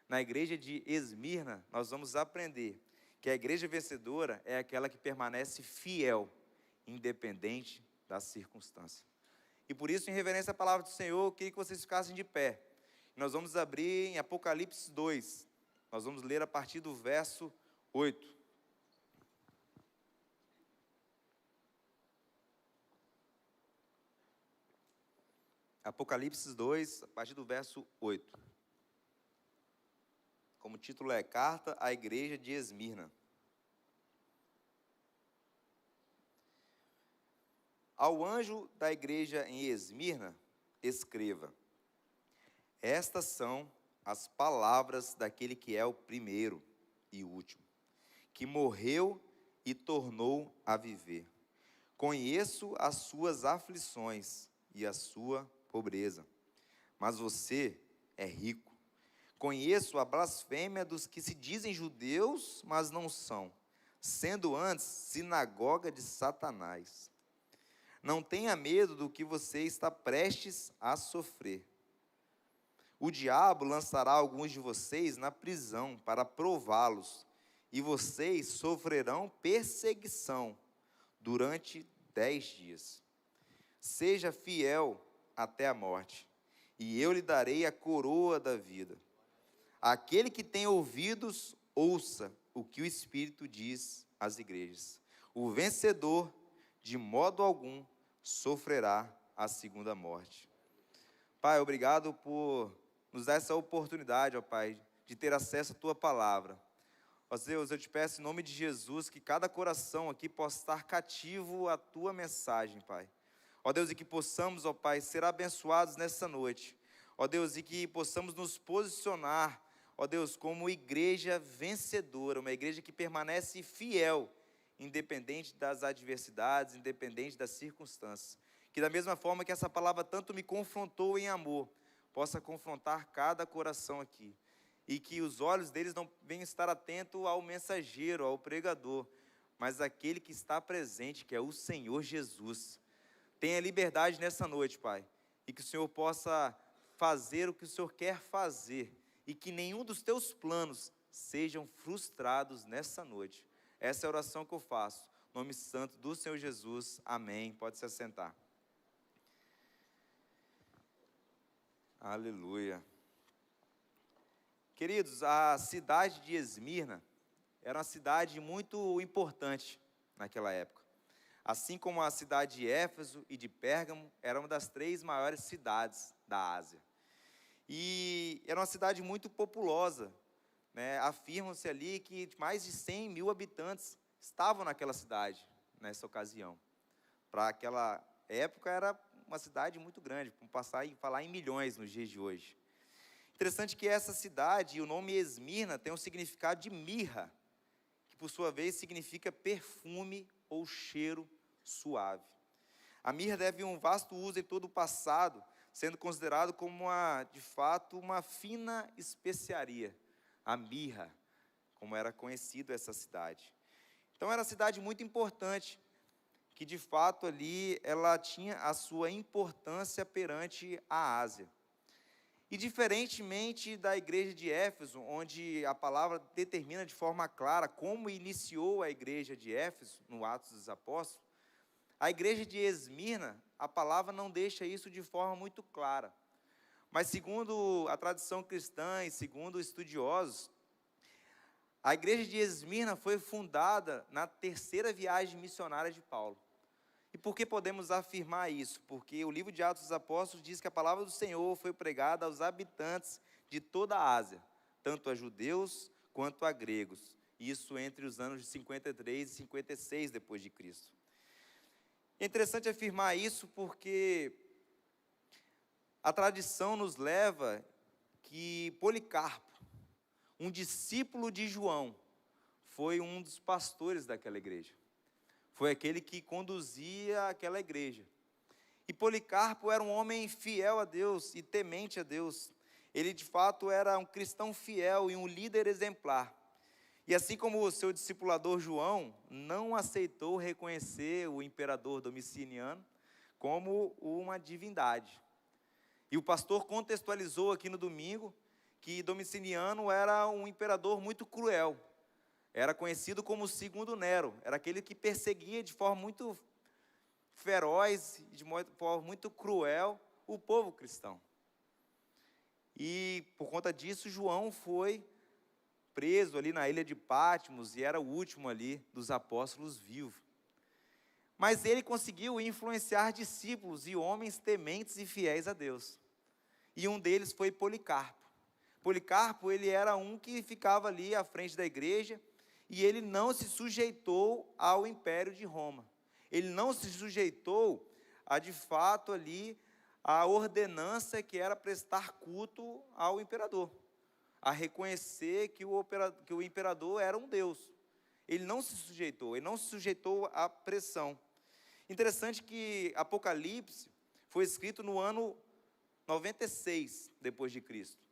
na igreja de Esmirna, nós vamos aprender que a igreja vencedora é aquela que permanece fiel, independente das circunstâncias. E por isso, em reverência à palavra do Senhor, eu queria que vocês ficassem de pé. Nós vamos abrir em Apocalipse 2. Nós vamos ler a partir do verso 8. Apocalipse 2, a partir do verso 8. Como título é Carta à Igreja de Esmirna. Ao anjo da igreja em Esmirna, escreva: estas são as palavras daquele que é o primeiro e último, que morreu e tornou a viver. Conheço as suas aflições e a sua pobreza, mas você é rico. Conheço a blasfêmia dos que se dizem judeus, mas não são, sendo antes sinagoga de Satanás. Não tenha medo do que você está prestes a sofrer. O diabo lançará alguns de vocês na prisão para prová-los, e vocês sofrerão perseguição durante 10 dias. Seja fiel até a morte, e eu lhe darei a coroa da vida. Aquele que tem ouvidos, ouça o que o Espírito diz às igrejas. O vencedor, de modo algum, sofrerá a segunda morte. Pai, obrigado por nos dar essa oportunidade, ó Pai, de ter acesso à Tua palavra. Ó Deus, eu te peço em nome de Jesus que cada coração aqui possa estar cativo à Tua mensagem, Pai. Ó Deus, e que possamos, ó Pai, ser abençoados nessa noite. Ó Deus, e que possamos nos posicionar, ó Deus, como igreja vencedora, uma igreja que permanece fiel, independente das adversidades, independente das circunstâncias. Que da mesma forma que essa palavra tanto me confrontou em amor, possa confrontar cada coração aqui. E que os olhos deles não venham estar atentos ao mensageiro, ao pregador, mas àquele que está presente, que é o Senhor Jesus. Tenha liberdade nessa noite, Pai, e que o Senhor possa fazer o que o Senhor quer fazer, e que nenhum dos teus planos sejam frustrados nessa noite. Essa é a oração que eu faço, em nome santo do Senhor Jesus, amém. Pode se assentar. Aleluia. Queridos, a cidade de Esmirna era uma cidade muito importante naquela época. Assim como a cidade de Éfeso e de Pérgamo, era uma das 3 maiores cidades da Ásia. E era uma cidade muito populosa, né? Afirma-se ali que mais de 100 mil habitantes estavam naquela cidade, nessa ocasião. Para aquela época era uma cidade muito grande, vamos passar e falar em milhões nos dias de hoje. Interessante que essa cidade, e o nome Esmirna, tem um significado de mirra, que por sua vez significa perfume ou cheiro suave. A mirra deve um vasto uso em todo o passado, sendo considerado como, de fato, uma fina especiaria. A mirra, como era conhecido essa cidade. Então era uma cidade muito importante, que de fato ali ela tinha a sua importância perante a Ásia. E diferentemente da igreja de Éfeso, onde a palavra determina de forma clara como iniciou a igreja de Éfeso, no Atos dos Apóstolos, a igreja de Esmirna, a palavra não deixa isso de forma muito clara. Mas segundo a tradição cristã e segundo estudiosos, a igreja de Esmirna foi fundada na 3ª viagem missionária de Paulo. E por que podemos afirmar isso? Porque o livro de Atos dos Apóstolos diz que a palavra do Senhor foi pregada aos habitantes de toda a Ásia, tanto a judeus quanto a gregos. Isso entre os anos de 53 e 56 depois de Cristo. É interessante afirmar isso porque a tradição nos leva que Policarpo, um discípulo de João, foi um dos pastores daquela igreja. Foi aquele que conduzia aquela igreja. E Policarpo era um homem fiel a Deus e temente a Deus. Ele, de fato, era um cristão fiel e um líder exemplar. E assim como o seu discipulador João, não aceitou reconhecer o imperador Domiciano como uma divindade. E o pastor contextualizou aqui no domingo que Domiciano era um imperador muito cruel. Era conhecido como o segundo Nero. Era aquele que perseguia de forma muito feroz, de forma muito cruel, o povo cristão. E, por conta disso, João foi preso ali na ilha de Patmos e era o último ali dos apóstolos vivos. Mas ele conseguiu influenciar discípulos e homens tementes e fiéis a Deus. E um deles foi Policarpo. Policarpo, ele era um que ficava ali à frente da igreja e ele não se sujeitou ao Império de Roma. Ele não se sujeitou a, de fato, ali, a ordenança que era prestar culto ao imperador, a reconhecer que o imperador era um Deus. Ele não se sujeitou à pressão. Interessante que Apocalipse foi escrito no ano 96 depois de Cristo.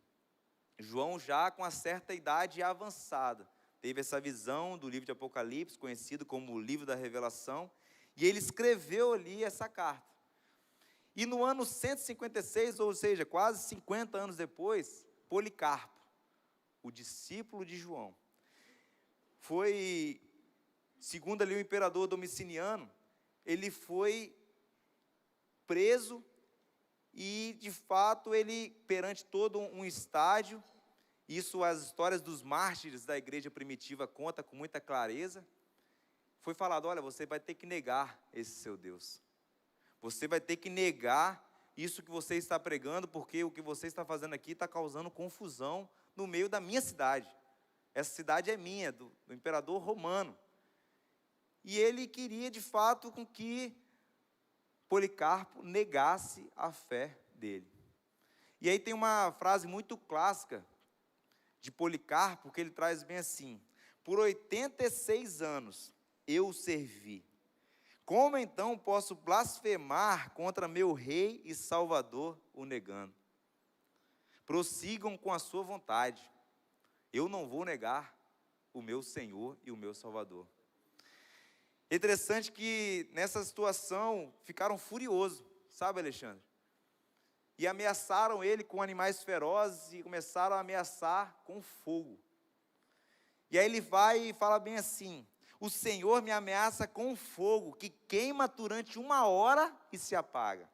João, já com uma certa idade avançada, teve essa visão do livro de Apocalipse, conhecido como o livro da revelação, e ele escreveu ali essa carta. E no ano 156, ou seja, quase 50 anos depois, Policarpo, o discípulo de João, foi, segundo ali o imperador Domiciano, ele foi preso e, de fato, ele, perante todo um estádio, isso as histórias dos mártires da igreja primitiva contam com muita clareza, foi falado: olha, você vai ter que negar esse seu Deus. Você vai ter que negar isso que você está pregando, porque o que você está fazendo aqui está causando confusão no meio da minha cidade. Essa cidade é minha, do imperador romano. E ele queria, de fato, com que Policarpo negasse a fé dele. E aí tem uma frase muito clássica de Policarpo, que ele traz bem assim: por 86 anos eu o servi. Como então posso blasfemar contra meu rei e salvador, o negando? Prossigam com a sua vontade. Eu não vou negar o meu Senhor e o meu Salvador. É interessante que nessa situação ficaram furiosos, sabe, Alexandre? E ameaçaram ele com animais ferozes e começaram a ameaçar com fogo. E aí ele vai e fala bem assim: o Senhor me ameaça com fogo, que queima durante 1 hora e se apaga.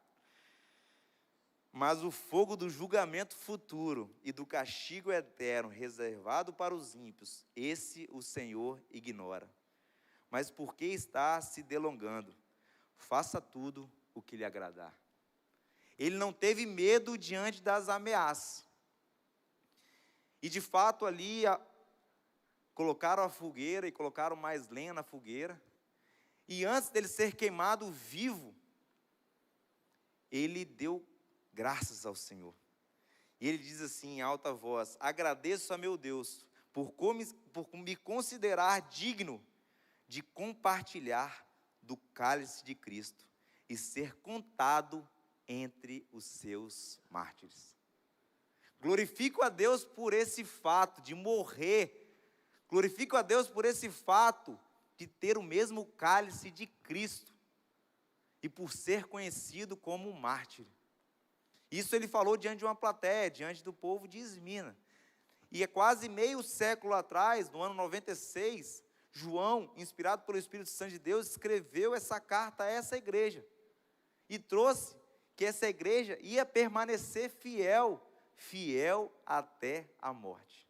Mas o fogo do julgamento futuro e do castigo eterno, reservado para os ímpios, esse o Senhor ignora. Mas por que está se delongando? Faça tudo o que lhe agradar. Ele não teve medo diante das ameaças. E de fato ali colocaram a fogueira e colocaram mais lenha na fogueira. E antes dele ser queimado vivo, ele deu graças ao Senhor. E ele diz assim em alta voz: agradeço a meu Deus por me considerar digno de compartilhar do cálice de Cristo e ser contado entre os seus mártires. Glorifico a Deus por esse fato de morrer. Glorifico a Deus por esse fato de ter o mesmo cálice de Cristo e por ser conhecido como um mártir. Isso ele falou diante de uma plateia, diante do povo de Esmirna. E é quase meio século atrás, no ano 96, João, inspirado pelo Espírito Santo de Deus, escreveu essa carta a essa igreja e trouxe que essa igreja ia permanecer fiel até a morte.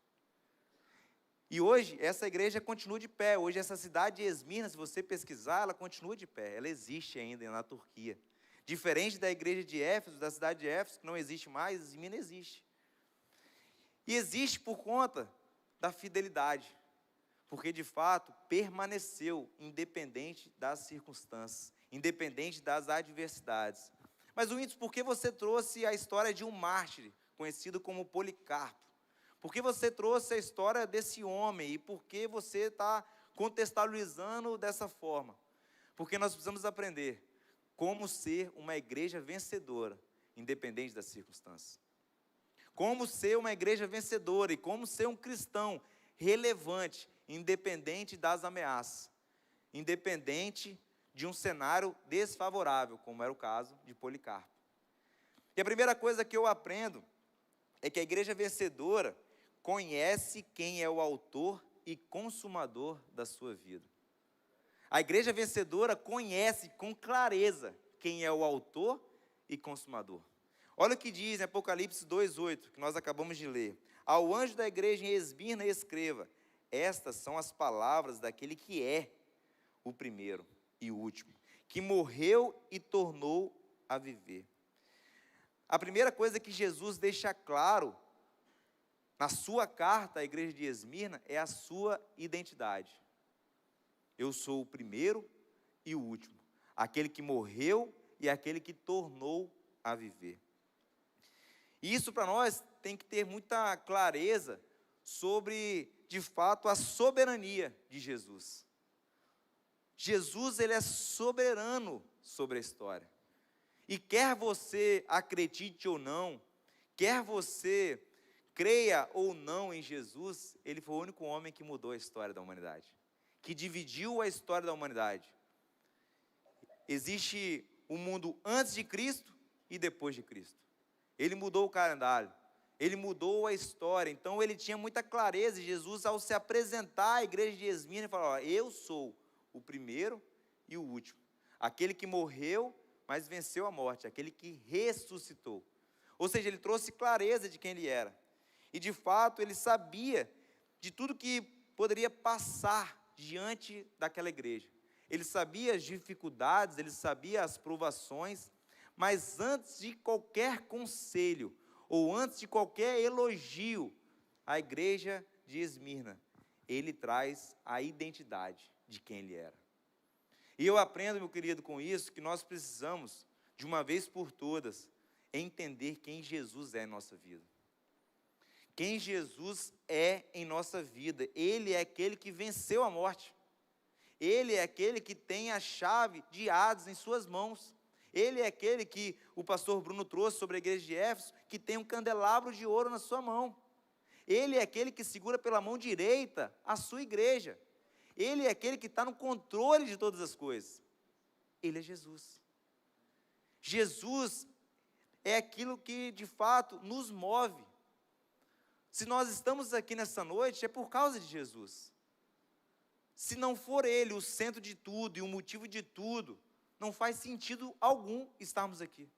E hoje, essa igreja continua de pé. Hoje, essa cidade de Esmirna, se você pesquisar, ela continua de pé. Ela existe ainda na Turquia. Diferente da igreja de Éfeso, da cidade de Éfeso, que não existe mais, Esmirna existe. E existe por conta da fidelidade. Porque, de fato, permaneceu independente das circunstâncias, independente das adversidades. Mas, Windows, por que você trouxe a história de um mártir, conhecido como Policarpo? Por que você trouxe a história desse homem? E por que você está contextualizando dessa forma? Porque nós precisamos aprender como ser uma igreja vencedora, independente das circunstâncias. Como ser uma igreja vencedora e como ser um cristão relevante, independente das ameaças, independente de um cenário desfavorável, como era o caso de Policarpo. E a primeira coisa que eu aprendo é que a igreja vencedora conhece quem é o autor e consumador da sua vida. A igreja vencedora conhece com clareza quem é o autor e consumador. Olha o que diz em Apocalipse 2:8, que nós acabamos de ler. Ao anjo da igreja em Esmirna escreva: estas são as palavras daquele que é o primeiro e o último, que morreu e tornou a viver. A primeira coisa que Jesus deixa claro na sua carta à igreja de Esmirna é a sua identidade. Eu sou o primeiro e o último, aquele que morreu e aquele que tornou a viver. E isso para nós tem que ter muita clareza sobre, de fato, a soberania de Jesus. Jesus, ele é soberano sobre a história. E quer você acredite ou não, quer você creia ou não em Jesus, ele foi o único homem que mudou a história da humanidade, que dividiu a história da humanidade. Existe um mundo antes de Cristo e depois de Cristo. Ele mudou o calendário, ele mudou a história. Então ele tinha muita clareza. E Jesus, ao se apresentar à igreja de Esmirna, ele falou: eu sou o primeiro e o último, aquele que morreu, mas venceu a morte, aquele que ressuscitou. Ou seja, ele trouxe clareza de quem ele era. E de fato ele sabia de tudo que poderia passar diante daquela igreja. Ele sabia as dificuldades, ele sabia as provações, mas antes de qualquer conselho, ou antes de qualquer elogio à igreja de Esmirna, ele traz a identidade de quem ele era. E eu aprendo, meu querido, com isso, que nós precisamos, de uma vez por todas, entender quem Jesus é em nossa vida. Quem Jesus é em nossa vida. Ele é aquele que venceu a morte. Ele é aquele que tem a chave de Hades em suas mãos. Ele é aquele que o pastor Bruno trouxe sobre a igreja de Éfeso, que tem um candelabro de ouro na sua mão. Ele é aquele que segura pela mão direita a sua igreja. Ele é aquele que está no controle de todas as coisas. Ele é Jesus. Jesus é aquilo que, de fato, nos move. Se nós estamos aqui nessa noite, é por causa de Jesus. Se não for Ele o centro de tudo e o motivo de tudo, não faz sentido algum estarmos aqui.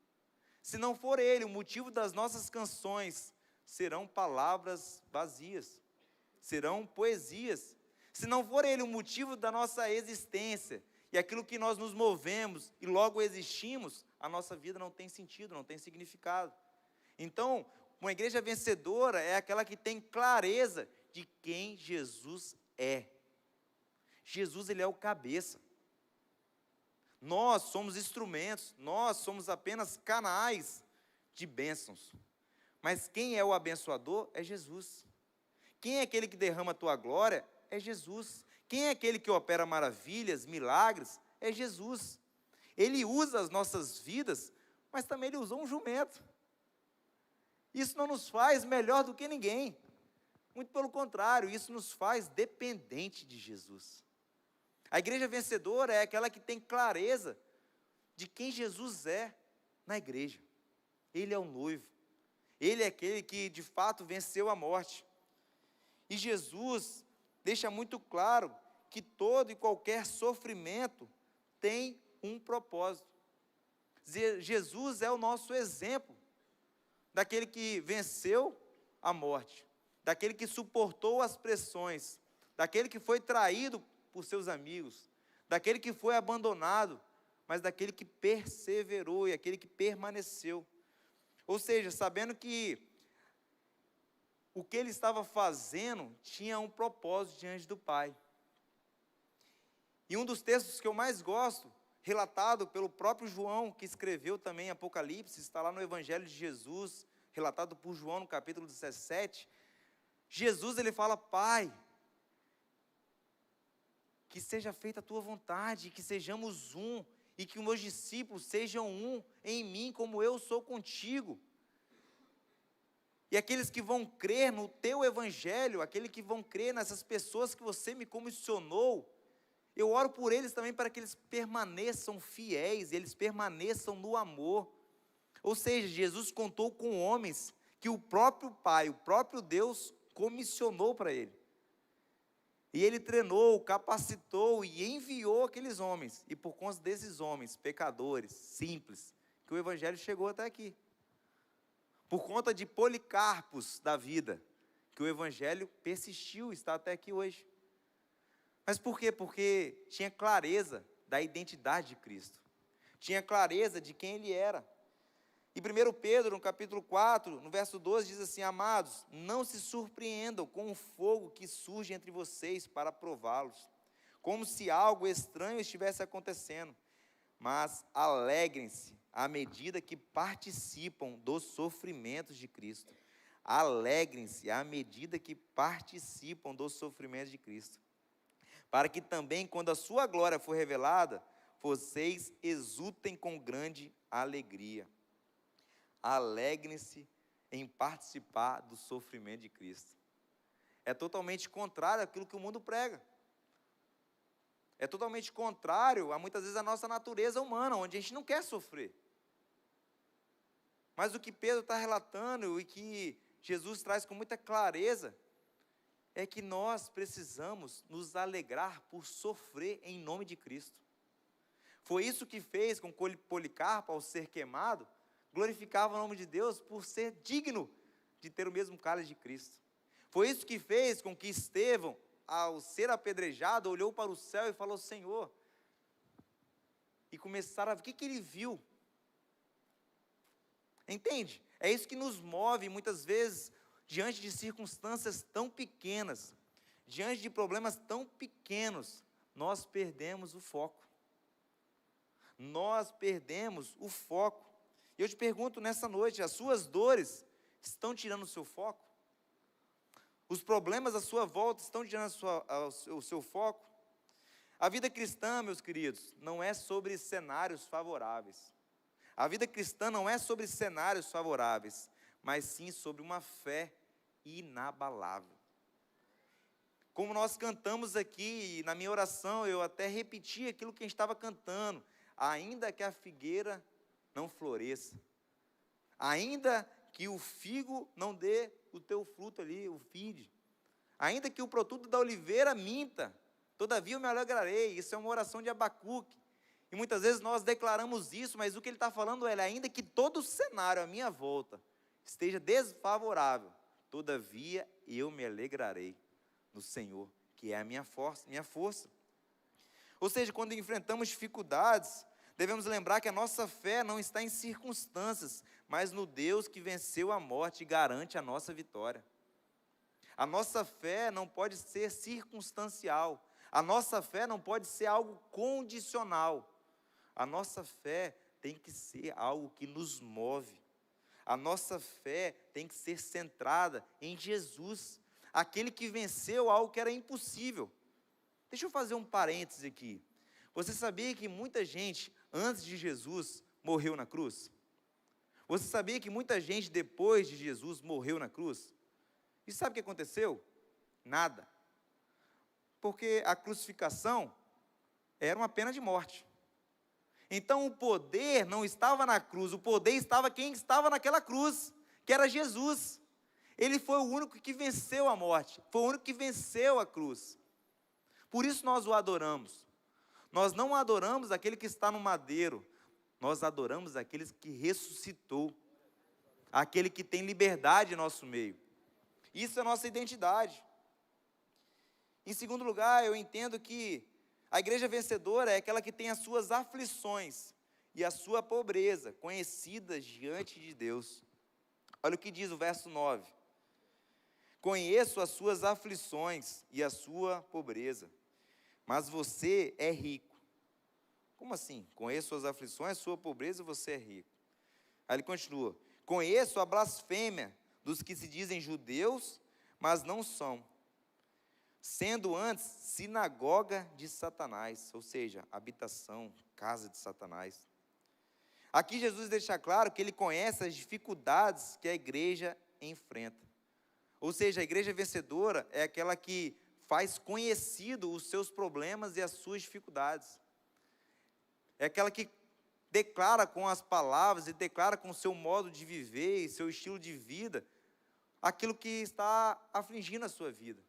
Se não for Ele o motivo das nossas canções, serão palavras vazias, serão poesias. Se não for Ele o motivo da nossa existência e aquilo que nós nos movemos e logo existimos, a nossa vida não tem sentido, não tem significado. Então, uma igreja vencedora é aquela que tem clareza de quem Jesus é. Jesus, ele é o cabeça. Nós somos instrumentos, nós somos apenas canais de bênçãos. Mas quem é o abençoador é Jesus. Quem é aquele que derrama a tua glória é Jesus. Quem é aquele que opera maravilhas, milagres? É Jesus. Ele usa as nossas vidas, mas também ele usou um jumento. Isso não nos faz melhor do que ninguém. Muito pelo contrário, isso nos faz dependente de Jesus. A igreja vencedora é aquela que tem clareza de quem Jesus é na igreja. Ele é o noivo. Ele é aquele que de fato venceu a morte. E Jesus deixa muito claro que todo e qualquer sofrimento tem um propósito. Jesus é o nosso exemplo daquele que venceu a morte, daquele que suportou as pressões, daquele que foi traído por seus amigos, daquele que foi abandonado, mas daquele que perseverou e aquele que permaneceu. Ou seja, sabendo que o que ele estava fazendo tinha um propósito diante do Pai. E um dos textos que eu mais gosto, relatado pelo próprio João, que escreveu também Apocalipse, está lá no Evangelho de Jesus, relatado por João no capítulo 17, Jesus, ele fala: Pai, que seja feita a tua vontade, que sejamos um, e que os meus discípulos sejam um em mim, como eu sou contigo. E aqueles que vão crer no teu evangelho, aqueles que vão crer nessas pessoas que você me comissionou, eu oro por eles também para que eles permaneçam fiéis, eles permaneçam no amor. Ou seja, Jesus contou com homens que o próprio Pai, o próprio Deus, comissionou para ele. E ele treinou, capacitou e enviou aqueles homens. E por conta desses homens, pecadores, simples, que o Evangelho chegou até aqui. Por conta de Policarpos da vida, que o Evangelho persistiu, está até aqui hoje. Mas por quê? Porque tinha clareza da identidade de Cristo. Tinha clareza de quem Ele era. E 1 Pedro, no capítulo 4, no verso 12, diz assim: amados, não se surpreendam com o fogo que surge entre vocês para prová-los, como se algo estranho estivesse acontecendo, mas alegrem-se à medida que participam dos sofrimentos de Cristo. Alegrem-se à medida que participam dos sofrimentos de Cristo, para que também, quando a sua glória for revelada, vocês exultem com grande alegria. Alegrem-se em participar do sofrimento de Cristo. É totalmente contrário àquilo que o mundo prega. É totalmente contrário a muitas vezes a nossa natureza humana, onde a gente não quer sofrer. Mas o que Pedro está relatando e que Jesus traz com muita clareza é que nós precisamos nos alegrar por sofrer em nome de Cristo. Foi isso que fez com que Policarpo, ao ser queimado, glorificava o nome de Deus por ser digno de ter o mesmo cálice de Cristo. Foi isso que fez com que Estevão, ao ser apedrejado, olhou para o céu e falou: Senhor, e começaram a ver, o que ele viu? Entende? É isso que nos move muitas vezes, diante de circunstâncias tão pequenas, diante de problemas tão pequenos, nós perdemos o foco. Nós perdemos o foco. E eu te pergunto nessa noite, as suas dores estão tirando o seu foco? Os problemas à sua volta estão tirando o seu foco? A vida cristã, meus queridos, não é sobre cenários favoráveis. A vida cristã não é sobre cenários favoráveis, mas sim sobre uma fé inabalável. Como nós cantamos aqui, na minha oração, eu até repeti aquilo que a gente estava cantando. Ainda que a figueira não floresça, ainda que o figo não dê o teu fruto ali, o vide, ainda que o produto da oliveira minta, todavia eu me alegrarei. Isso é uma oração de Abacuque, e muitas vezes nós declaramos isso, mas o que ele está falando é, ainda que todo o cenário à minha volta esteja desfavorável, todavia eu me alegrarei no Senhor, que é a minha força. Ou seja, quando enfrentamos dificuldades, devemos lembrar que a nossa fé não está em circunstâncias, mas no Deus que venceu a morte e garante a nossa vitória. A nossa fé não pode ser circunstancial. A nossa fé não pode ser algo condicional. A nossa fé tem que ser algo que nos move. A nossa fé tem que ser centrada em Jesus, aquele que venceu algo que era impossível. Deixa eu fazer um parêntese aqui. Você sabia que muita gente, antes de Jesus, morreu na cruz? Você sabia que muita gente, depois de Jesus, morreu na cruz? E sabe o que aconteceu? Nada. Porque a crucificação era uma pena de morte. Então o poder não estava na cruz, o poder estava quem estava naquela cruz, que era Jesus. Ele foi o único que venceu a morte, foi o único que venceu a cruz. Por isso nós o adoramos. Nós não adoramos aquele que está no madeiro, nós adoramos aquele que ressuscitou, aquele que tem liberdade em nosso meio. Isso é a nossa identidade. Em segundo lugar, eu entendo que a igreja vencedora é aquela que tem as suas aflições e a sua pobreza conhecidas diante de Deus. Olha o que diz o verso 9. Conheço as suas aflições e a sua pobreza, mas você é rico. Como assim? Conheço suas aflições, sua pobreza e você é rico. Aí ele continua. Conheço a blasfêmia dos que se dizem judeus, mas não são, sendo antes sinagoga de Satanás, ou seja, habitação, casa de Satanás. Aqui Jesus deixa claro que ele conhece as dificuldades que a igreja enfrenta. Ou seja, a igreja vencedora é aquela que faz conhecido os seus problemas e as suas dificuldades. É aquela que declara com as palavras e declara com o seu modo de viver e seu estilo de vida aquilo que está afligindo a sua vida.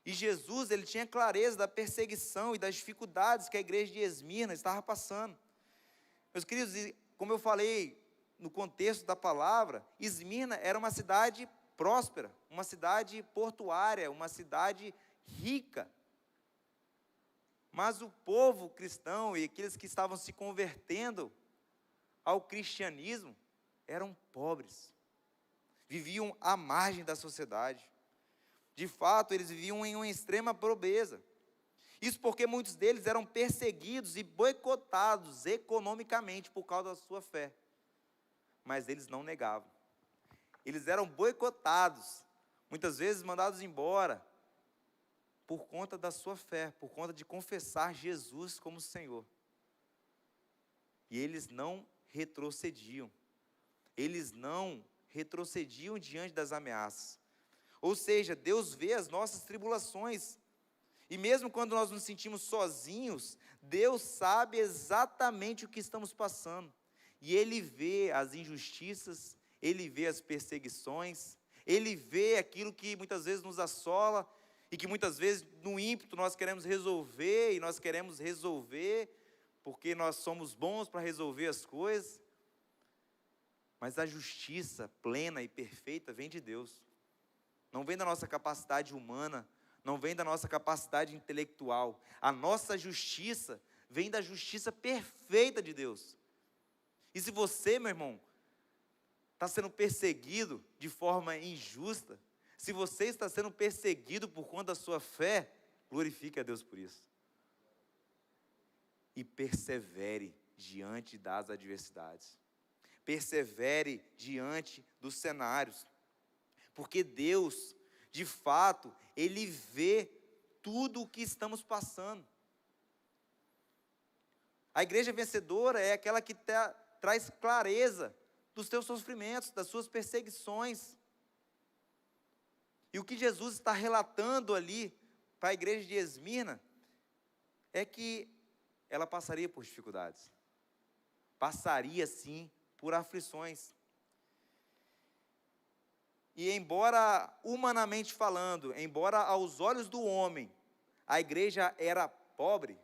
E Jesus, ele tinha clareza da perseguição e das dificuldades que a igreja de Esmirna estava passando. Meus queridos, como eu falei no contexto da palavra, Esmirna era uma cidade próspera, uma cidade portuária, uma cidade rica. Mas o povo cristão e aqueles que estavam se convertendo ao cristianismo eram pobres, viviam à margem da sociedade. De fato, eles viviam em uma extrema pobreza. Isso porque muitos deles eram perseguidos e boicotados economicamente por causa da sua fé. Mas eles não negavam. Eles eram boicotados, muitas vezes mandados embora, por conta da sua fé, por conta de confessar Jesus como Senhor. E eles não retrocediam. Eles não retrocediam diante das ameaças. Ou seja, Deus vê as nossas tribulações. E mesmo quando nós nos sentimos sozinhos, Deus sabe exatamente o que estamos passando. E Ele vê as injustiças, Ele vê as perseguições, Ele vê aquilo que muitas vezes nos assola, e que muitas vezes no ímpeto nós queremos resolver, e nós queremos resolver, porque nós somos bons para resolver as coisas. Mas a justiça plena e perfeita vem de Deus. Não vem da nossa capacidade humana, não vem da nossa capacidade intelectual. A nossa justiça vem da justiça perfeita de Deus. E se você, meu irmão, está sendo perseguido de forma injusta, se você está sendo perseguido por conta da sua fé, glorifique a Deus por isso. E persevere diante das adversidades. Persevere diante dos cenários. Porque Deus, de fato, Ele vê tudo o que estamos passando. A igreja vencedora é aquela que traz clareza dos teus sofrimentos, das suas perseguições. E o que Jesus está relatando ali para a igreja de Esmirna é que ela passaria por dificuldades. Passaria, sim, por aflições. E embora, humanamente falando, embora aos olhos do homem, a igreja era pobre,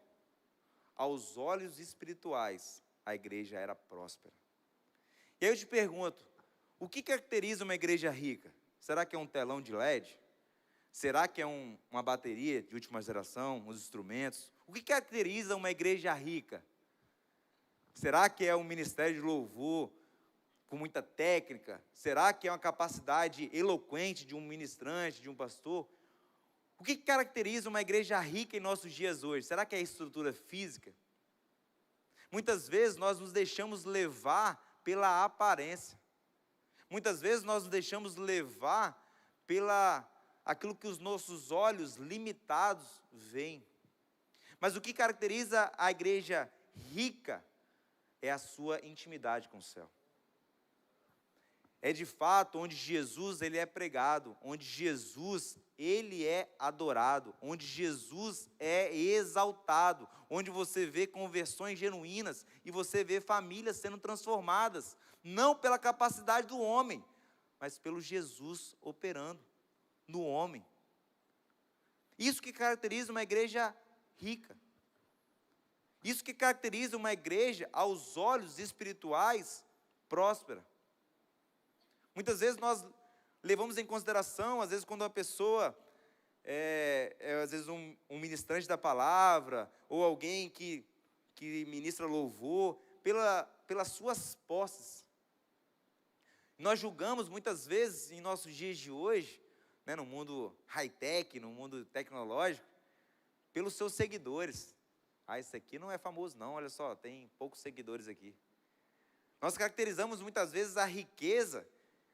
aos olhos espirituais, a igreja era próspera. E aí eu te pergunto, o que caracteriza uma igreja rica? Será que é um telão de LED? Será que é uma bateria de última geração, uns instrumentos? O que caracteriza uma igreja rica? Será que é um ministério de louvor com muita técnica? Será que é uma capacidade eloquente de um ministrante, de um pastor? O que caracteriza uma igreja rica em nossos dias hoje? Será que é a estrutura física? Muitas vezes nós nos deixamos levar pela aparência. Muitas vezes nós nos deixamos levar pela aquilo que os nossos olhos limitados veem. Mas o que caracteriza a igreja rica é a sua intimidade com o céu. É de fato onde Jesus ele é pregado, onde Jesus ele é adorado, onde Jesus é exaltado, onde você vê conversões genuínas e você vê famílias sendo transformadas, não pela capacidade do homem, mas pelo Jesus operando no homem. Isso que caracteriza uma igreja rica. Isso que caracteriza uma igreja, aos olhos espirituais, próspera. Muitas vezes nós levamos em consideração, às vezes quando uma pessoa às vezes um ministrante da palavra, ou alguém que ministra louvor, pelas suas posses. Nós julgamos muitas vezes, em nossos dias de hoje, né, no mundo high-tech, no mundo tecnológico, pelos seus seguidores. Esse aqui não é famoso não, olha só, tem poucos seguidores aqui. Nós caracterizamos muitas vezes a riqueza,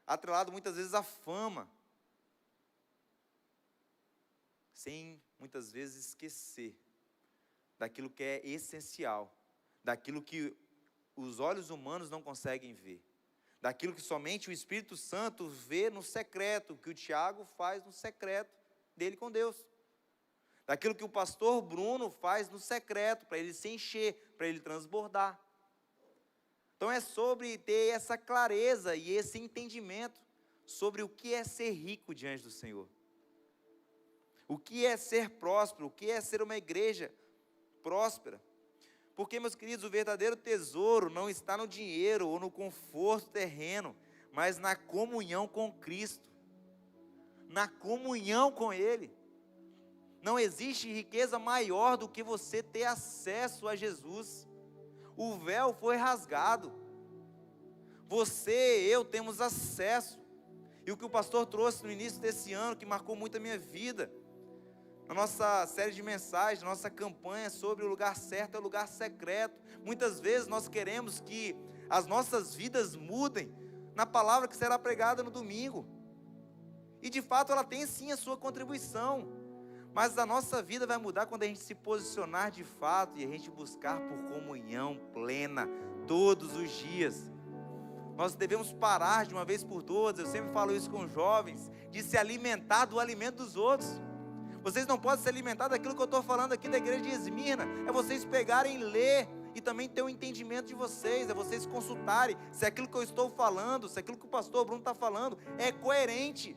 atrelado muitas vezes à fama, sem muitas vezes esquecer daquilo que é essencial, daquilo que os olhos humanos não conseguem ver, daquilo que somente o Espírito Santo vê no secreto, que o Tiago faz no secreto dele com Deus. daquilo que o pastor Bruno faz no secreto, para ele se encher, para ele transbordar. Então é sobre ter essa clareza e esse entendimento sobre o que é ser rico diante do Senhor. O que é ser próspero, o que é ser uma igreja próspera. Porque, meus queridos, o verdadeiro tesouro não está no dinheiro ou no conforto terreno, mas na comunhão com Cristo, na comunhão com Ele. Não existe riqueza maior do que você ter acesso a Jesus. O véu foi rasgado. Você, eu temos acesso. E o que o pastor trouxe no início desse ano, que marcou muito a minha vida, na nossa série de mensagens, na nossa campanha sobre o lugar certo é o lugar secreto. Muitas vezes nós queremos que as nossas vidas mudem na palavra que será pregada no domingo. E de fato ela tem sim a sua contribuição. Mas a nossa vida vai mudar quando a gente se posicionar de fato e a gente buscar por comunhão plena todos os dias. Nós devemos parar de uma vez por todas, eu sempre falo isso com os jovens, de se alimentar do alimento dos outros. Vocês não podem se alimentar daquilo que eu estou falando aqui da igreja de Esmirna. É vocês pegarem e ler e também ter um entendimento de vocês. É vocês consultarem se aquilo que eu estou falando, se aquilo que o pastor Bruno está falando é coerente.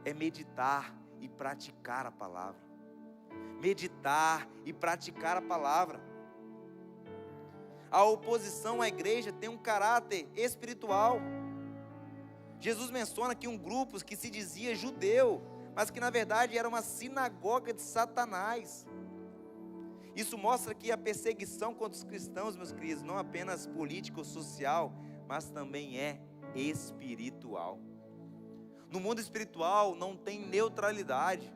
É meditar e praticar a palavra. Meditar e praticar a palavra. A oposição à igreja tem um caráter espiritual. Jesus menciona aqui um grupo que se dizia judeu, mas que na verdade era uma sinagoga de Satanás. Isso mostra que a perseguição contra os cristãos, meus queridos, não apenas política ou social, mas também é espiritual. No mundo espiritual não tem neutralidade.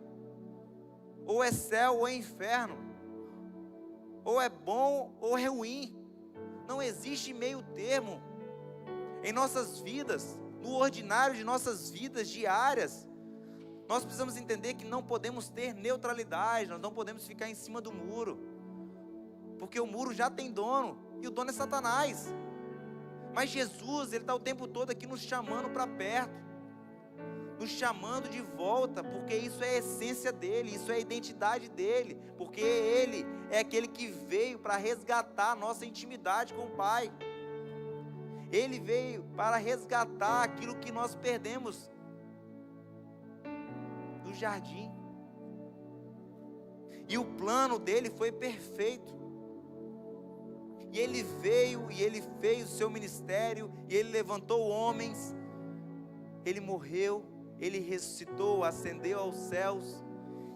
Ou é céu ou é inferno. Ou é bom ou é ruim. Não existe meio termo. Em nossas vidas, no ordinário de nossas vidas diárias, nós precisamos entender que não podemos ter neutralidade, nós não podemos ficar em cima do muro, porque o muro já tem dono, e o dono é Satanás. Mas Jesus, Ele está o tempo todo aqui nos chamando para perto, nos chamando de volta, porque isso é a essência dEle, isso é a identidade dEle, porque Ele é aquele que veio para resgatar a nossa intimidade com o Pai. Ele veio para resgatar aquilo que nós perdemos no jardim. E o plano dele foi perfeito. E ele veio e ele fez o seu ministério, e ele levantou homens, ele morreu, ele ressuscitou, ascendeu aos céus,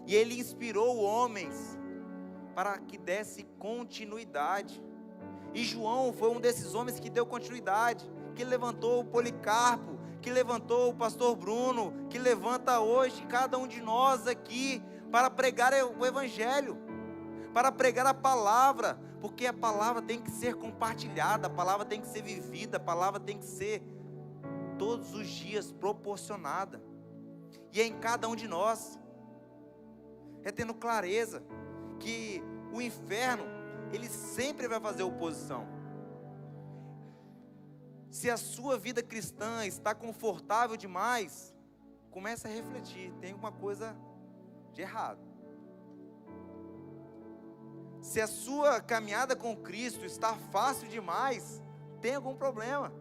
e ele inspirou homens para que desse continuidade. E João foi um desses homens que deu continuidade, que levantou o Policarpo, que levantou o pastor Bruno, que levanta hoje cada um de nós aqui para pregar o Evangelho, para pregar a palavra, porque a palavra tem que ser compartilhada, a palavra tem que ser vivida, a palavra tem que ser todos os dias proporcionada, e é em cada um de nós, é tendo clareza que o inferno, ele sempre vai fazer oposição. Se a sua vida cristã está confortável demais, comece a refletir, tem alguma coisa de errado. Se a sua caminhada com Cristo está fácil demais, tem algum problema.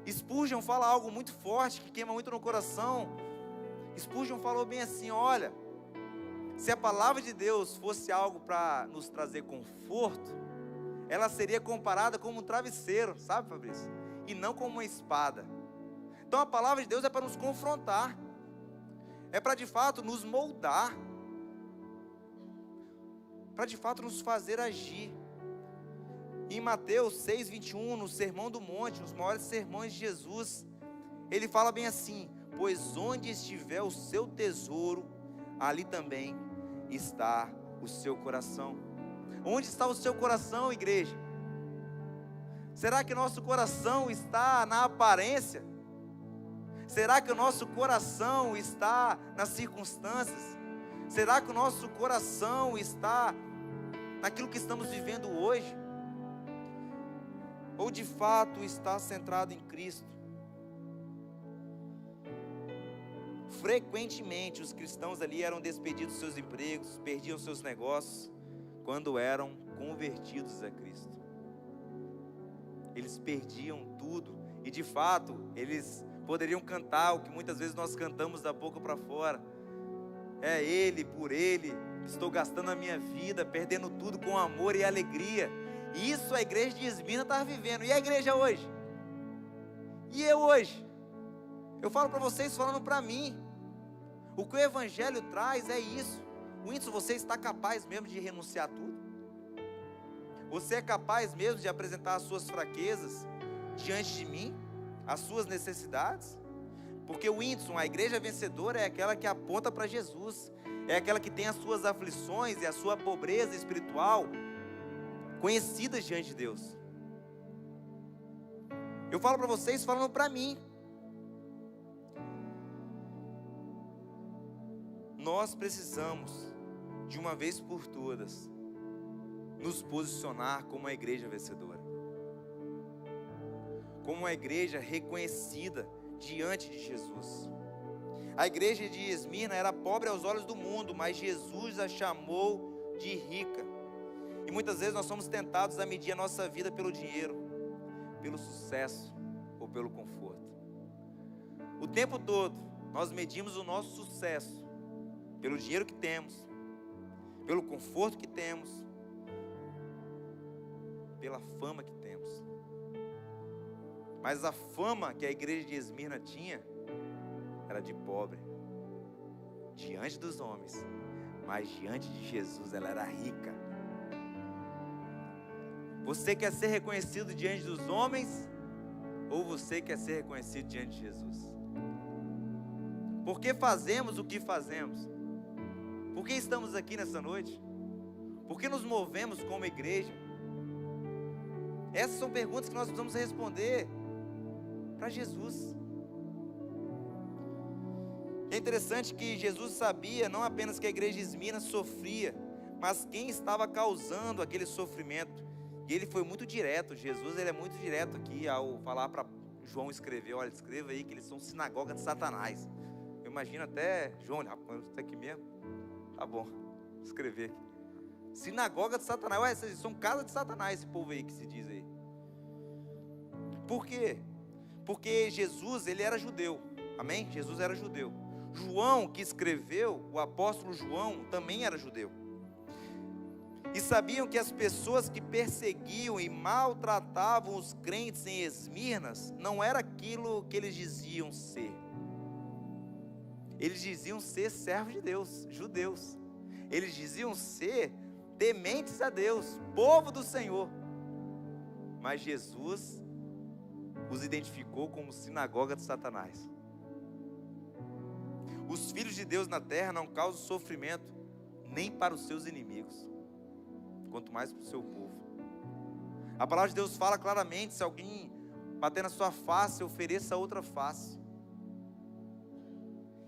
Spurgeon fala algo muito forte, que queima muito no coração. Spurgeon falou bem assim, olha, se a palavra de Deus fosse algo para nos trazer conforto, ela seria comparada como um travesseiro, sabe, Fabrício? E não como uma espada. Então a palavra de Deus é para nos confrontar, é para de fato nos moldar, para de fato nos fazer agir. Em Mateus 6:21, no Sermão do Monte, nos maiores sermões de Jesus, ele fala bem assim, pois onde estiver o seu tesouro, ali também está o seu coração. Onde está o seu coração, igreja? Será que o nosso coração está na aparência? Será que o nosso coração está nas circunstâncias? Será que o nosso coração está naquilo que estamos vivendo hoje? Ou de fato está centrado em Cristo? frequentemente os cristãos ali eram despedidos dos seus empregos, perdiam seus negócios, quando eram convertidos a Cristo. Eles perdiam tudo, e de fato, eles poderiam cantar o que muitas vezes nós cantamos da boca para fora: é Ele, por Ele, estou gastando a minha vida, perdendo tudo com amor e alegria. E isso a igreja de Esmirna estava vivendo. E a igreja hoje? E eu hoje? Eu falo para vocês, falando para mim, o que o Evangelho traz é isso. Whindersson, você está capaz mesmo de renunciar a tudo? Você é capaz mesmo de apresentar as suas fraquezas diante de mim, as suas necessidades? Porque Whindersson, a igreja vencedora é aquela que aponta para Jesus, é aquela que tem as suas aflições e a sua pobreza espiritual conhecidas diante de Deus. Eu falo para vocês, falando para mim. Nós precisamos, de uma vez por todas, nos posicionar como uma igreja vencedora, como uma igreja reconhecida diante de Jesus. A igreja de Esmirna era pobre aos olhos do mundo, mas Jesus a chamou de rica. E muitas vezes nós somos tentados a medir a nossa vida pelo dinheiro, pelo sucesso ou pelo conforto. O tempo todo nós medimos o nosso sucesso pelo dinheiro que temos, pelo conforto que temos, pela fama que temos. Mas a fama que a igreja de Esmirna tinha era de pobre diante dos homens, mas diante de Jesus ela era rica. Você quer ser reconhecido diante dos homens, ou você quer ser reconhecido diante de Jesus? Por que fazemos o que fazemos? Por que estamos aqui nessa noite? Por que nos movemos como igreja? Essas são perguntas que nós precisamos responder para Jesus. É interessante que Jesus sabia não apenas que a igreja de Esmirna sofria, mas quem estava causando aquele sofrimento. E ele foi muito direto. Jesus, ele é muito direto aqui ao falar para João escrever: olha, escreva aí que eles são sinagoga de Satanás. Eu imagino até João, rapaz, está aqui mesmo? Tá bom, vou escrever aqui. Sinagoga de Satanás. Ué, vocês são casa de Satanás, esse povo aí que se diz aí. Por quê? Porque Jesus, ele era judeu. Amém? Jesus era judeu. João, que escreveu, o apóstolo João, também era judeu. E sabiam que as pessoas que perseguiam e maltratavam os crentes em Esmirnas não era aquilo que eles diziam ser. Eles diziam ser servos de Deus, judeus. Eles diziam ser tementes a Deus, povo do Senhor. Mas Jesus os identificou como sinagoga de Satanás. Os filhos de Deus na terra não causam sofrimento nem para os seus inimigos, quanto mais para o seu povo. A palavra de Deus fala claramente: se alguém bater na sua face, ofereça outra face.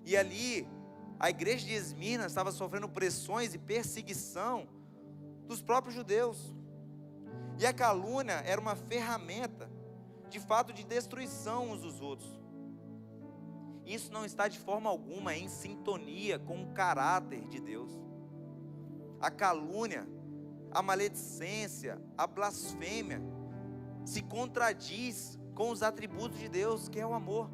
E ali, a igreja de Esmirna estava sofrendo pressões e perseguição dos próprios judeus. E a calúnia era uma ferramenta, de fato, de destruição uns dos outros. Isso não está de forma alguma em sintonia com o caráter de Deus. A calúnia, a maledicência, a blasfêmia se contradiz com os atributos de Deus, que é o amor.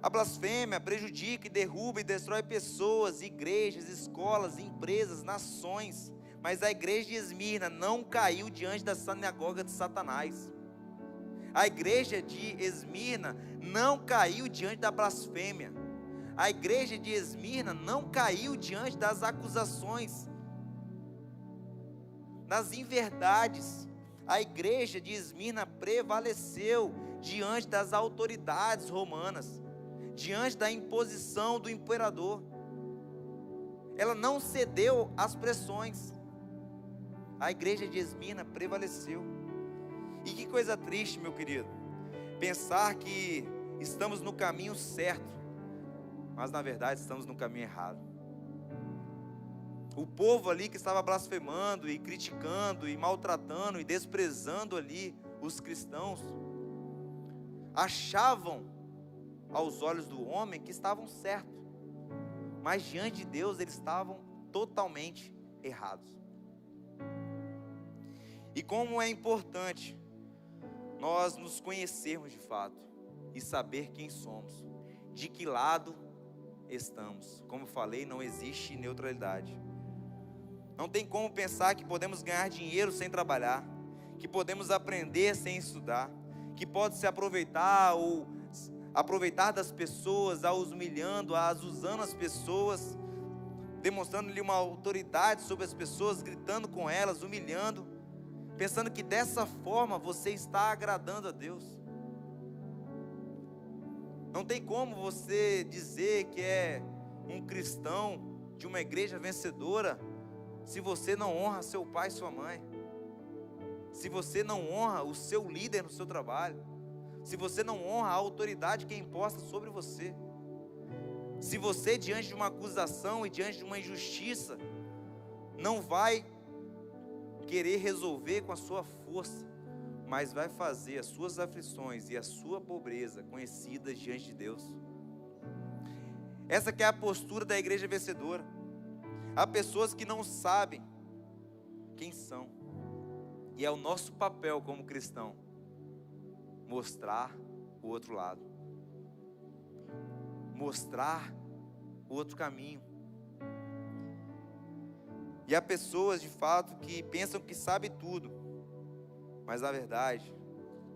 A blasfêmia prejudica e derruba e destrói pessoas, igrejas, escolas, empresas, nações. Mas a igreja de Esmirna não caiu diante da sinagoga de Satanás. A igreja de Esmirna não caiu diante da blasfêmia. A igreja de Esmirna não caiu diante das acusações, das inverdades. A igreja de Esmirna prevaleceu diante das autoridades romanas, diante da imposição do imperador. Ela não cedeu às pressões. A igreja de Esmirna prevaleceu. E que coisa triste, meu querido, pensar que estamos no caminho certo, mas na verdade estamos no caminho errado. O povo ali que estava blasfemando e criticando e maltratando e desprezando ali os cristãos, achavam aos olhos do homem que estavam certos, mas diante de Deus eles estavam totalmente errados. E como é importante nós nos conhecermos de fato e saber quem somos, de que lado estamos. Como eu falei, não existe neutralidade. Não tem como pensar que podemos ganhar dinheiro sem trabalhar, que podemos aprender sem estudar, que pode se aproveitar ou aproveitar das pessoas, as humilhando, as usando as pessoas, demonstrando-lhe uma autoridade sobre as pessoas, gritando com elas, humilhando, pensando que dessa forma você está agradando a Deus. Não tem como você dizer que é um cristão de uma igreja vencedora se você não honra seu pai e sua mãe, se você não honra o seu líder no seu trabalho, se você não honra a autoridade que é imposta sobre você, se você diante de uma acusação e diante de uma injustiça não vai querer resolver com a sua força, mas vai fazer as suas aflições e a sua pobreza conhecidas diante de Deus. Essa que é a postura da igreja vencedora. Há pessoas que não sabem quem são, e é o nosso papel como cristão mostrar o outro lado, mostrar o outro caminho. E há pessoas de fato que pensam que sabem tudo, mas na verdade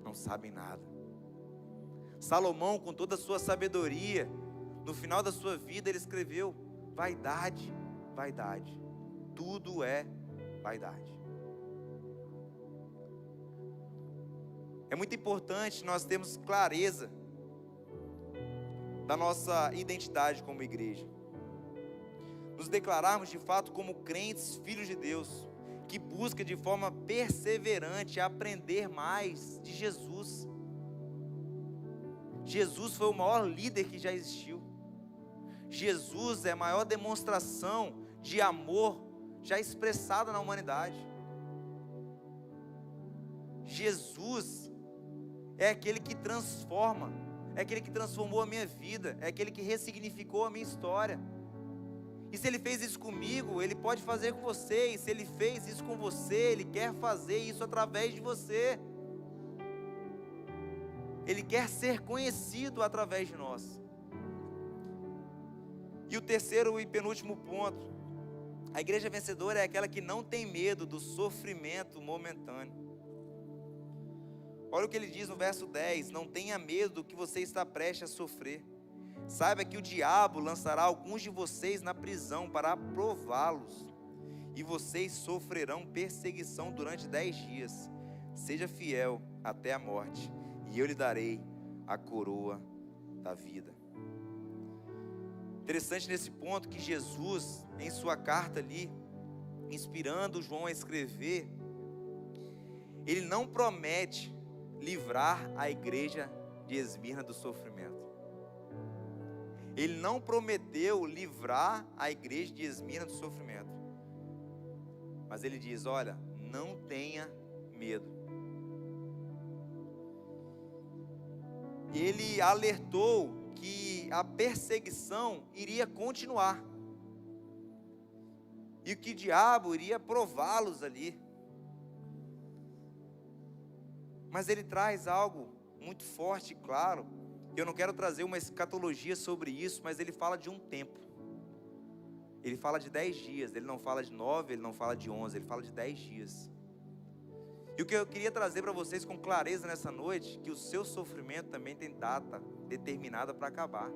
não sabem nada. Salomão, com toda a sua sabedoria, no final da sua vida ele escreveu: vaidade, vaidade, tudo é vaidade. É muito importante nós termos clareza da nossa identidade como igreja, nos declararmos de fato como crentes, filhos de Deus, que busca de forma perseverante aprender mais de Jesus. Jesus foi o maior líder que já existiu. Jesus é a maior demonstração de amor já expressada na humanidade. Jesus é aquele que transforma, é aquele que transformou a minha vida, é aquele que ressignificou a minha história. E se Ele fez isso comigo, Ele pode fazer com você. E se Ele fez isso com você, Ele quer fazer isso através de você. Ele quer ser conhecido através de nós. E o terceiro e penúltimo ponto: a igreja vencedora é aquela que não tem medo do sofrimento momentâneo. Olha o que ele diz no verso 10: não tenha medo do que você está prestes a sofrer. Saiba que o diabo lançará alguns de vocês na prisão para prová-los, e vocês sofrerão perseguição durante 10 dias. Seja fiel até a morte, e eu lhe darei a coroa da vida. Interessante nesse ponto que Jesus, em sua carta ali, inspirando João a escrever, ele não promete livrar a igreja de Esmirna do sofrimento. Ele não prometeu livrar a igreja de Esmirna do sofrimento. Mas ele diz: olha, não tenha medo. Ele alertou que a perseguição iria continuar. E que o diabo iria prová-los ali. Mas ele traz algo muito forte e claro. Eu não quero trazer uma escatologia sobre isso, mas ele fala de um tempo. Ele fala de 10 dias, ele não fala de 9, ele não fala de 11, ele fala de 10 dias. E o que eu queria trazer para vocês com clareza nessa noite, que o seu sofrimento também tem data determinada para acabar.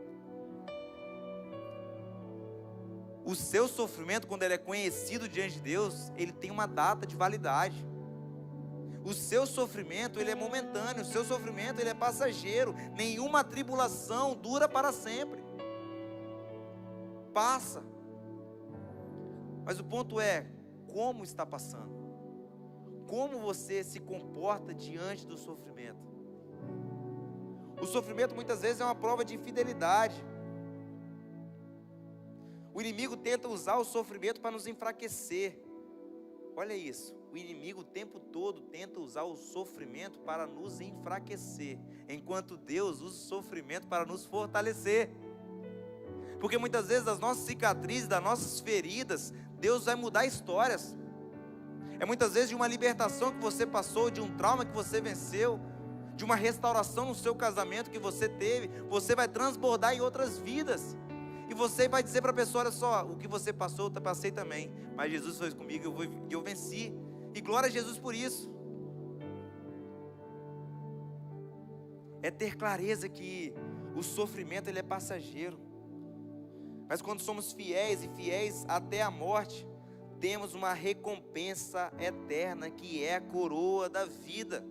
O seu sofrimento, quando ele é conhecido diante de Deus, ele tem uma data de validade. O seu sofrimento, ele é momentâneo, o seu sofrimento, ele é passageiro. Nenhuma tribulação dura para sempre. Passa. Mas o ponto é, como está passando? Como você se comporta diante do sofrimento? O sofrimento muitas vezes é uma prova de fidelidade. O inimigo tenta usar o sofrimento para nos enfraquecer. Olha isso. o inimigo o tempo todo tenta usar o sofrimento para nos enfraquecer, enquanto Deus usa o sofrimento para nos fortalecer. Porque muitas vezes das nossas cicatrizes, das nossas feridas, Deus vai mudar histórias. É muitas vezes de uma libertação que você passou, de um trauma que você venceu, de uma restauração no seu casamento que você teve, você vai transbordar em outras vidas. E você vai dizer para a pessoa: olha só, o que você passou, eu passei também, mas Jesus foi comigo e eu venci. E glória a Jesus por isso. É ter clareza que o sofrimento ele é passageiro. Mas quando somos fiéis e fiéis até a morte, temos uma recompensa eterna, que é a coroa da vida.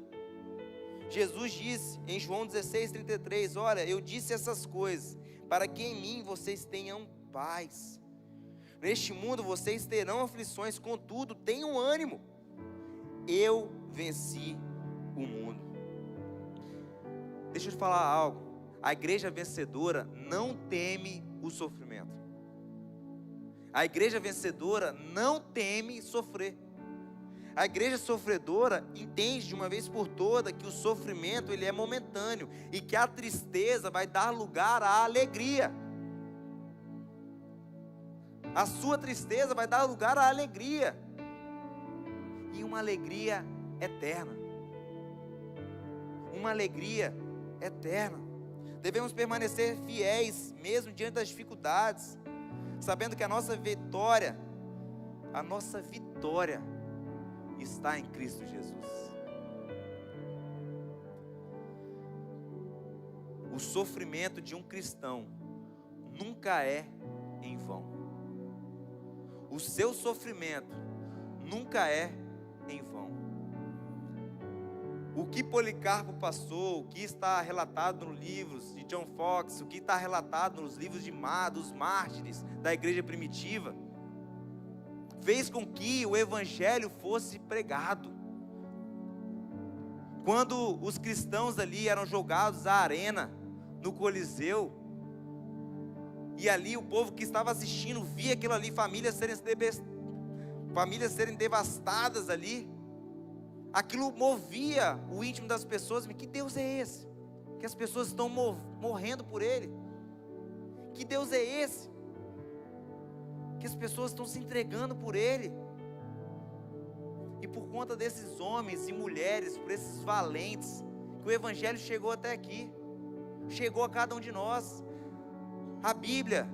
Jesus disse em João 16:33, olha, eu disse essas coisas, para que em mim vocês tenham paz. Neste mundo vocês terão aflições, contudo, tenham ânimo. Eu venci o mundo. Deixa eu te falar algo. A igreja vencedora não teme o sofrimento. A igreja vencedora não teme sofrer. A igreja sofredora entende de uma vez por toda que o sofrimento ele é momentâneo e que a tristeza vai dar lugar à alegria. A sua tristeza vai dar lugar à alegria. E uma alegria eterna. Uma alegria eterna. Devemos permanecer fiéis mesmo diante das dificuldades, sabendo que a nossa vitória está em Cristo Jesus. O sofrimento de um cristão nunca é em vão. O seu sofrimento nunca é em vão. O que Policarpo passou, o que está relatado nos livros de John Fox, o que está relatado nos livros dos mártires da igreja primitiva, fez com que o evangelho fosse pregado. Quando os cristãos ali eram jogados à arena, no Coliseu, e ali o povo que estava assistindo via aquilo ali, famílias serem devastadas ali, aquilo movia o íntimo das pessoas. Que Deus é esse? Que as pessoas estão morrendo por Ele? Que Deus é esse? Que as pessoas estão se entregando por Ele? E por conta desses homens e mulheres, por esses valentes, que o Evangelho chegou até aqui, chegou a cada um de nós. A Bíblia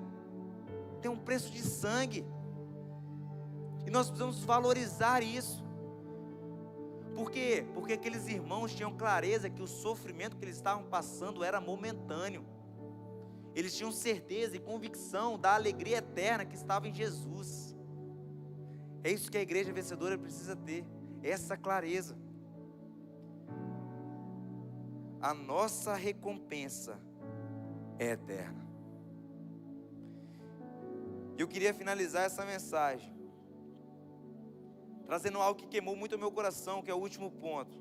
tem um preço de sangue, e nós precisamos valorizar isso. Por quê? Porque aqueles irmãos tinham clareza que o sofrimento que eles estavam passando era momentâneo. Eles tinham certeza e convicção da alegria eterna que estava em Jesus. É isso que a igreja vencedora precisa ter, essa clareza. A nossa recompensa é eterna. Eu queria finalizar essa mensagem trazendo algo que queimou muito o meu coração, que é o último ponto,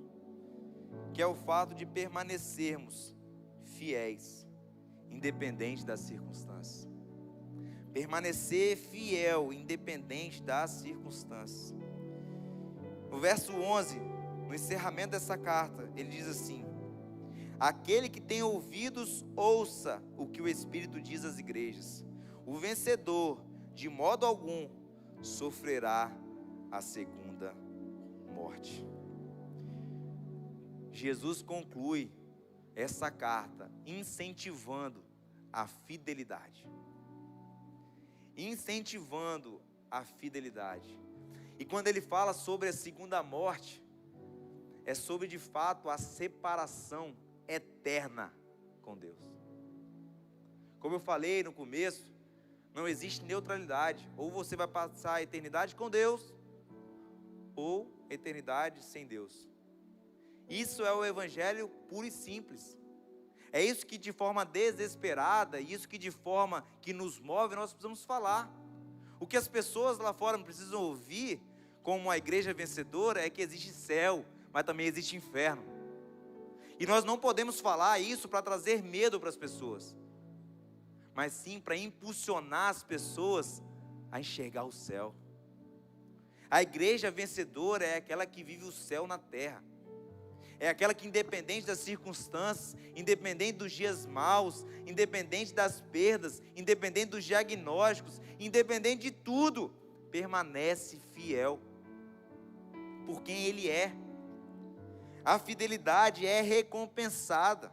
que é o fato de permanecermos fiéis, independente das circunstâncias. Permanecer fiel, independente das circunstâncias. No verso 11, no encerramento dessa carta, ele diz assim: aquele que tem ouvidos, ouça o que o Espírito diz às igrejas. O vencedor, de modo algum, sofrerá a segunda morte. Jesus conclui essa carta incentivando a fidelidade. Incentivando a fidelidade. E quando ele fala sobre a segunda morte, é sobre de fato a separação eterna com Deus. Como eu falei no começo, não existe neutralidade. Ou você vai passar a eternidade com Deus, ou eternidade sem Deus. Isso é o evangelho puro e simples. É isso que de forma desesperada, isso que de forma que nos move, nós precisamos falar. O que as pessoas lá fora precisam ouvir, como uma igreja vencedora, é que existe céu, mas também existe inferno. E nós não podemos falar isso para trazer medo para as pessoas, mas sim para impulsionar as pessoas a enxergar o céu, A igreja vencedora é aquela que vive o céu na terra. É aquela que, independente das circunstâncias, independente dos dias maus, independente das perdas, independente dos diagnósticos, independente de tudo, permanece fiel por quem Ele é. A fidelidade é recompensada.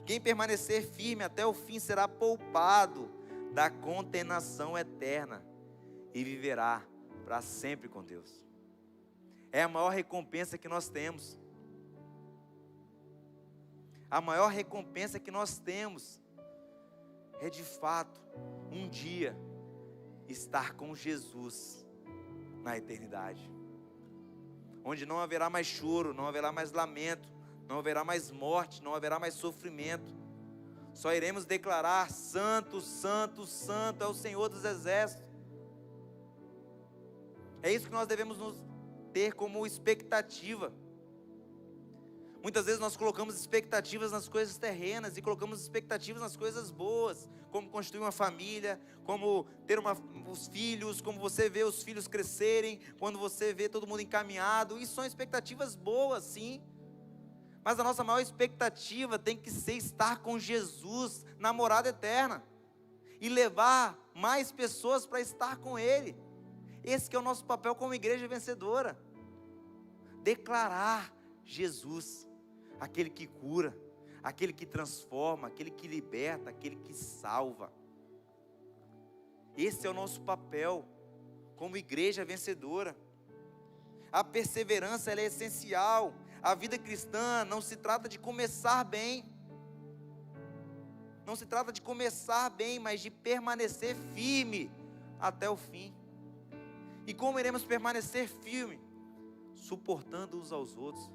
Quem permanecer firme até o fim será poupado da condenação eterna e viverá para sempre com Deus. É a maior recompensa que nós temos. A maior recompensa que nós temos é, de fato, um dia estar com Jesus na eternidade, onde não haverá mais choro, não haverá mais lamento, não haverá mais morte, não haverá mais sofrimento. Só iremos declarar: santo, santo, santo é o Senhor dos exércitos. É isso que nós devemos nos ter como expectativa. Muitas vezes nós colocamos expectativas nas coisas terrenas e colocamos expectativas nas coisas boas, como construir uma família, como ter os filhos, como você vê os filhos crescerem, quando você vê todo mundo encaminhado. Isso são expectativas boas, sim. Mas a nossa maior expectativa tem que ser estar com Jesus na morada eterna e levar mais pessoas para estar com Ele. Esse que é o nosso papel como igreja vencedora. Declarar Jesus, aquele que cura, aquele que transforma, aquele que liberta, aquele que salva. Esse é o nosso papel como igreja vencedora. A perseverança, ela é essencial. A vida cristã não se trata de começar bem. Não se trata de começar bem, mas de permanecer firme até o fim. E como iremos permanecer firme? Suportando uns aos outros,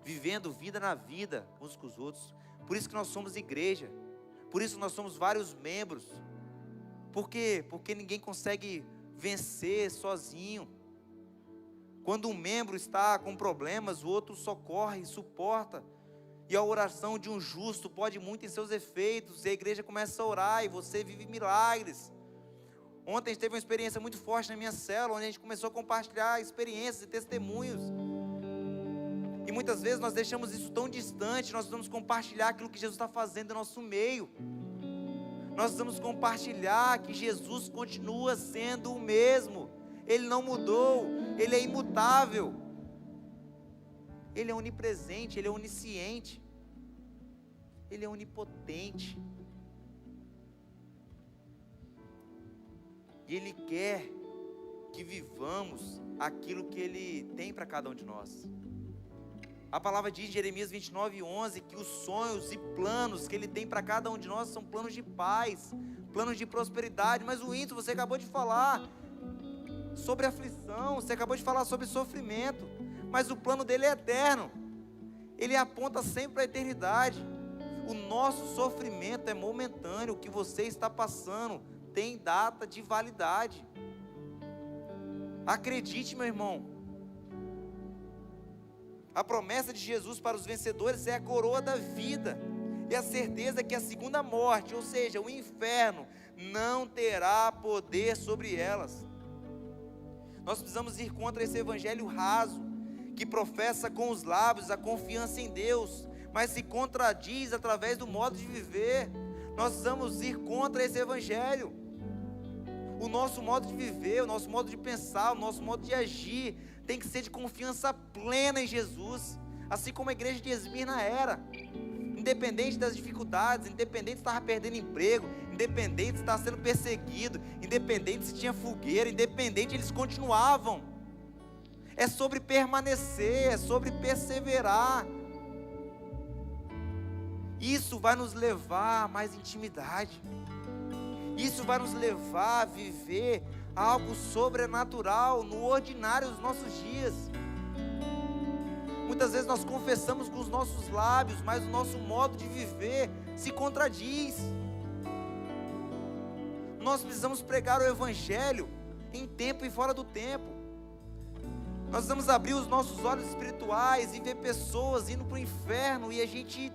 vivendo vida na vida uns com os outros. Por isso que nós somos igreja. Por isso nós somos vários membros. Por quê? Porque ninguém consegue vencer sozinho. Quando um membro está com problemas, o outro socorre, suporta. E a oração de um justo pode muito em seus efeitos. E a igreja começa a orar e você vive milagres. Ontem a gente teve uma experiência muito forte na minha célula, onde a gente começou a compartilhar experiências e testemunhos. E muitas vezes nós deixamos isso tão distante. Nós vamos compartilhar aquilo que Jesus está fazendo no nosso meio. Nós vamos compartilhar que Jesus continua sendo o mesmo. Ele não mudou, Ele é imutável, Ele é onipresente, Ele é onisciente, Ele é onipotente, e Ele quer que vivamos aquilo que Ele tem para cada um de nós. A palavra diz em Jeremias 29:11 que os sonhos e planos que Ele tem para cada um de nós são planos de paz, planos de prosperidade. Mas o índio, você acabou de falar sobre aflição, você acabou de falar sobre sofrimento, mas o plano dele é eterno. Ele aponta sempre para a eternidade. O nosso sofrimento é momentâneo. O que você está passando tem data de validade. Acredite, meu irmão. A promessa de Jesus para os vencedores é a coroa da vida e a certeza que a segunda morte, ou seja, o inferno, não terá poder sobre elas. Nós precisamos ir contra esse evangelho raso, que professa com os lábios a confiança em Deus, mas se contradiz através do modo de viver. Nós precisamos ir contra esse evangelho. O nosso modo de viver, o nosso modo de pensar, o nosso modo de agir, tem que ser de confiança plena em Jesus, assim como a igreja de Esmirna era. Independente das dificuldades, independente se estava perdendo emprego, independente se estava sendo perseguido, independente se tinha fogueira, independente, eles continuavam. É sobre permanecer, é sobre perseverar. Isso vai nos levar a mais intimidade. Isso vai nos levar a viver algo sobrenatural no ordinário dos nossos dias. Muitas vezes nós confessamos com os nossos lábios, mas o nosso modo de viver se contradiz. Nós precisamos pregar o evangelho em tempo e fora do tempo. Nós precisamos abrir os nossos olhos espirituais e ver pessoas indo para o inferno, e a gente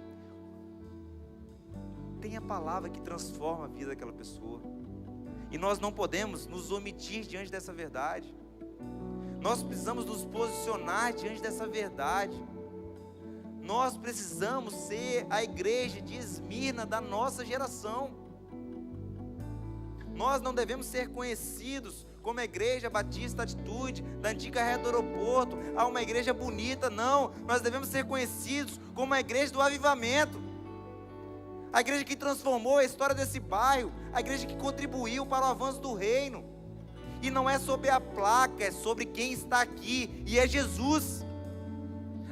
tem a palavra que transforma a vida daquela pessoa, e nós não podemos nos omitir diante dessa verdade. Nós precisamos nos posicionar diante dessa verdade. Nós precisamos ser a igreja de Esmirna da nossa geração. Nós não devemos ser conhecidos como a Igreja Batista Atitude, da antiga reta do aeroporto, uma igreja bonita, não. Nós devemos ser conhecidos como a igreja do avivamento, a igreja que transformou a história desse bairro, a igreja que contribuiu para o avanço do reino. E não é sobre a placa, é sobre quem está aqui, e é Jesus,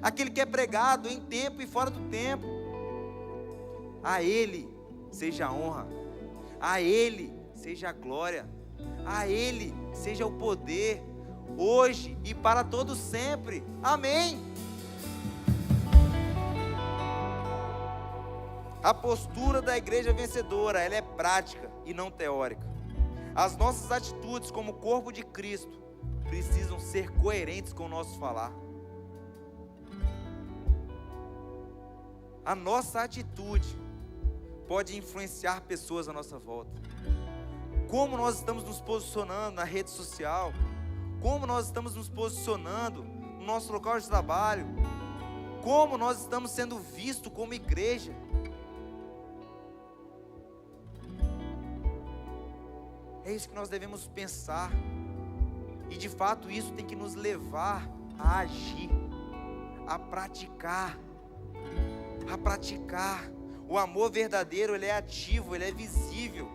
aquele que é pregado em tempo e fora do tempo. A Ele seja a honra, a Ele seja a glória, a Ele seja o poder, hoje e para todo sempre. Amém. A postura da igreja vencedora, ela é prática e não teórica. As nossas atitudes como corpo de Cristo precisam ser coerentes com o nosso falar. A nossa atitude pode influenciar pessoas à nossa volta. Como nós estamos nos posicionando na rede social, como nós estamos nos posicionando no nosso local de trabalho, como nós estamos sendo vistos como igreja. É isso que nós devemos pensar, e de fato isso tem que nos levar a agir, a praticar. O amor verdadeiro, ele é ativo, ele é visível.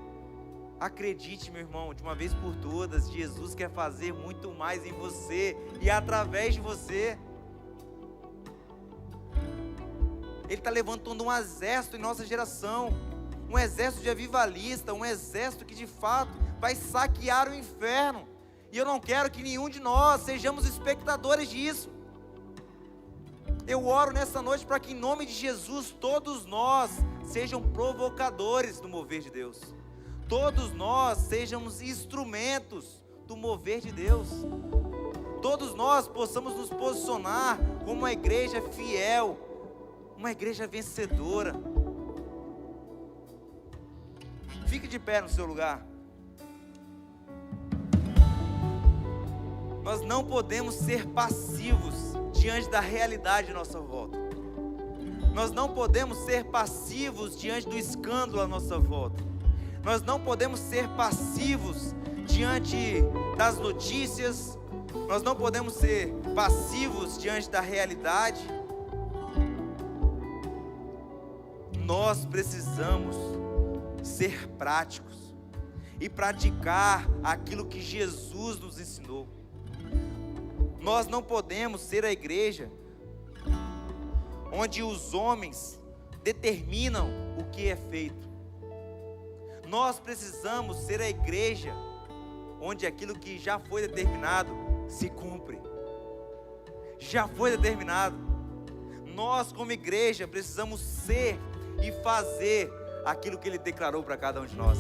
Acredite, meu irmão, de uma vez por todas, Jesus quer fazer muito mais em você e através de você. Ele está levantando um exército em nossa geração, um exército de avivalistas, um exército que de fato vai saquear o inferno. E eu não quero que nenhum de nós sejamos espectadores disso. Eu oro nessa noite para que em nome de Jesus todos nós sejam provocadores do mover de Deus. Todos nós sejamos instrumentos do mover de Deus. Todos nós possamos nos posicionar como uma igreja fiel, uma igreja vencedora. Fique de pé no seu lugar. Nós não podemos ser passivos diante da realidade à nossa volta. Nós não podemos ser passivos diante do escândalo à nossa volta. Nós não podemos ser passivos diante das notícias. Nós não podemos ser passivos diante da realidade. Nós precisamos ser práticos e praticar aquilo que Jesus nos ensinou. Nós não podemos ser a igreja onde os homens determinam o que é feito. Nós precisamos ser a igreja onde aquilo que já foi determinado se cumpre. Já foi determinado. Nós, como igreja, precisamos ser e fazer aquilo que Ele declarou para cada um de nós.